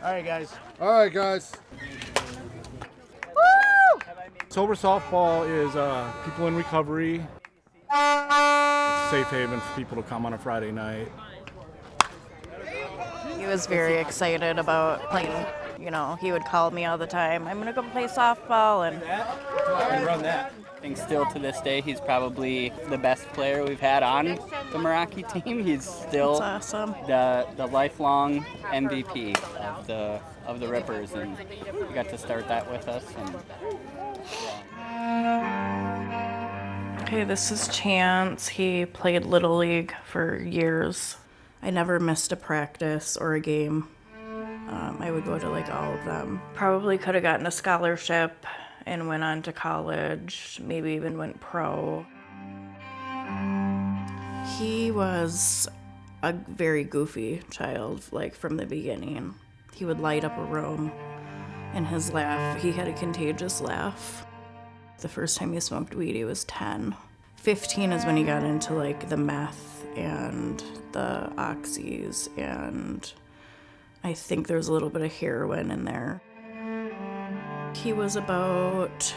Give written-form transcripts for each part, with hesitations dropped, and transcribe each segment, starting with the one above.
All right, guys. All right, guys. Woo! Sober softball is people in recovery. It's a safe haven for people to come on a Friday night. He was very excited about playing. You know, he would call me all the time. I'm gonna go play softball and Run that. I think still to this day, he's probably the best player we've had on the Meraki team. He's still That's awesome. the lifelong MVP of the Rippers, and he got to start that with us. Okay, this is Chance. He played Little League for years. I never missed a practice or a game. I would go to like all of them. Probably could have gotten a scholarship and went on to college, maybe even went pro. He was a very goofy child, like from the beginning. He would light up a room, and his laugh, he had a contagious laugh. The first time he smoked weed, he was 10. 15 is when he got into like the meth and the oxys, and I think there's a little bit of heroin in there. He was about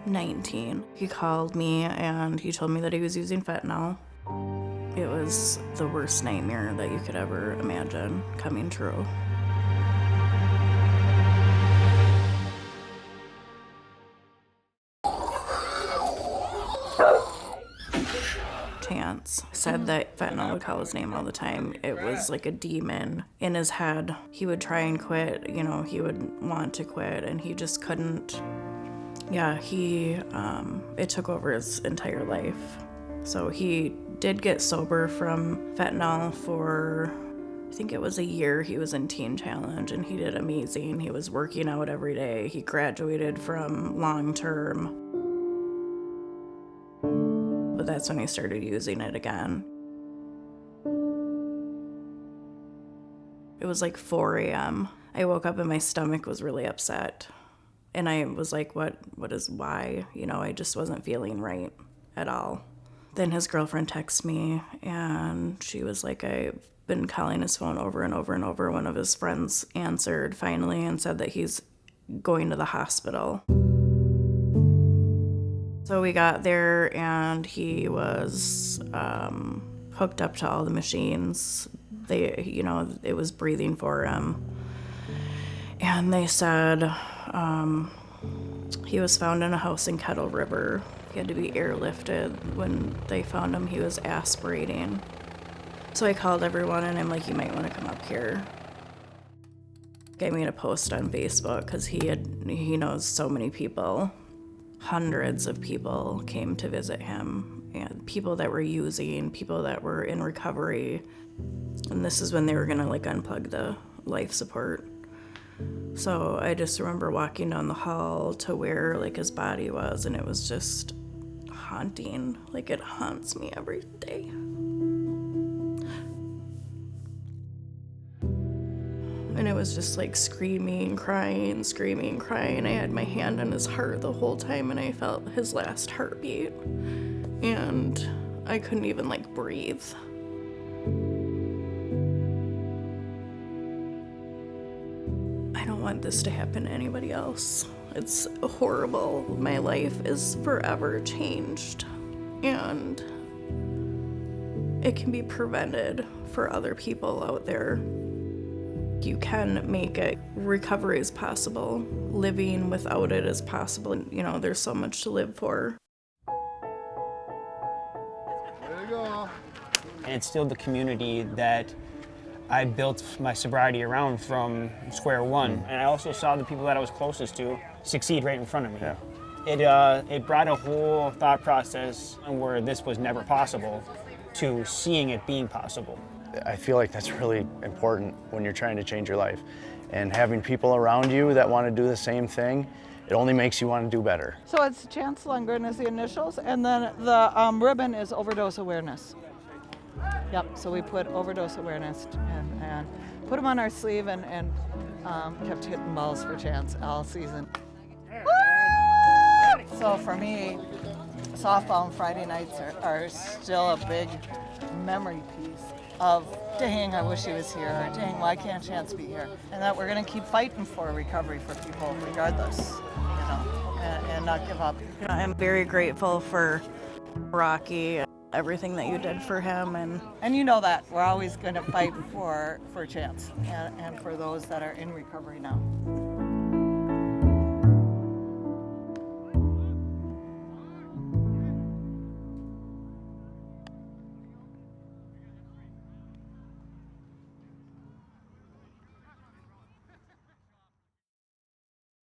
19. He called me and he told me that he was using fentanyl. It was the worst nightmare that you could ever imagine coming true. Chance said that fentanyl would call his name all the time. It was like a demon in his head. He would try and quit, you know, he would want to quit and he just couldn't. Yeah, it took over his entire life. So he did get sober from fentanyl for, I think it was a year. He was in Teen Challenge and he did amazing. He was working out every day. He graduated from long-term. But that's when he started using it again. It was like 4 a.m. I woke up and my stomach was really upset. And I was like, why? You know, I just wasn't feeling right at all. Then his girlfriend texted me and she was like, I've been calling his phone over and over and over. One of his friends answered finally and said that he's going to the hospital. So we got there and he was hooked up to all the machines. It was breathing for him. And they said he was found in a house in Kettle River. He had to be airlifted. When they found him, he was aspirating. So I called everyone and I'm like, you might want to come up here. I made a post on Facebook because he knows so many people. Hundreds of people came to visit him, and people that were using, people that were in recovery. And this is when they were gonna like unplug the life support. So I just remember walking down the hall to where like his body was, and it was just haunting. Like it haunts me every day. And it was just like screaming, crying. I had my hand on his heart the whole time and I felt his last heartbeat. And I couldn't even like breathe. I don't want this to happen to anybody else. It's horrible. My life is forever changed. And it can be prevented for other people out there. You can make it. Recovery is possible. Living without it is possible. You know, there's so much to live for. There you go. And it's still the community that I built my sobriety around from square one. And I also saw the people that I was closest to succeed right in front of me. Yeah. It brought a whole thought process where this was never possible to seeing it being possible. I feel like that's really important when you're trying to change your life. And having people around you that want to do the same thing, it only makes you want to do better. So it's Chance Lundgren is the initials, and then the ribbon is overdose awareness. Yep, so we put overdose awareness and put them on our sleeve and kept hitting balls for Chance all season. So for me, softball on Friday nights are still a big memory piece of dang, I wish he was here, or dang, why can't Chance be here? And that we're going to keep fighting for recovery for people regardless, you know, and not give up. You know, I'm very grateful for Rocky, everything that you did for him, And you know that we're always going to fight for Chance and for those that are in recovery now.